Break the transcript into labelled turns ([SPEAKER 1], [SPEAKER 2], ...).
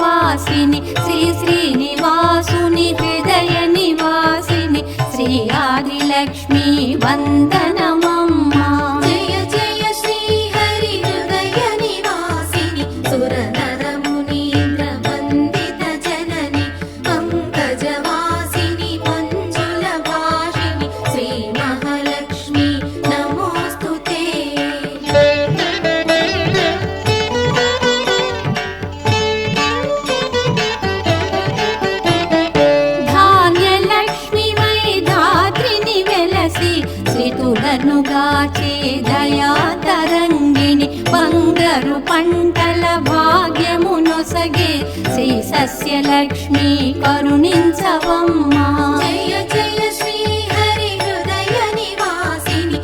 [SPEAKER 1] వాసిని శ్రీ శ్రీనివాసుని హృదయ నివాసిని శ్రీ ఆదిలక్ష్మి వందనమమ్మా.
[SPEAKER 2] జయ జయ శ్రీ హరి హృదయ నివాసిని సుర నర మునీంద్ర వందిత జనని పంకజవాసిని మంజుల భాషిని శ్రీ మహాలక్ష్మి నమోస్తుతే.
[SPEAKER 1] ధాన్యలక్ష్మివై ధాత్రిని వెలసి శ్రీతులను గాచే దయా తరంగిణి బంగారు పంటల భాగ్యమునొసగే శ్రీ సస్యలక్ష్మి కరుణించవమ్మా.
[SPEAKER 2] జయ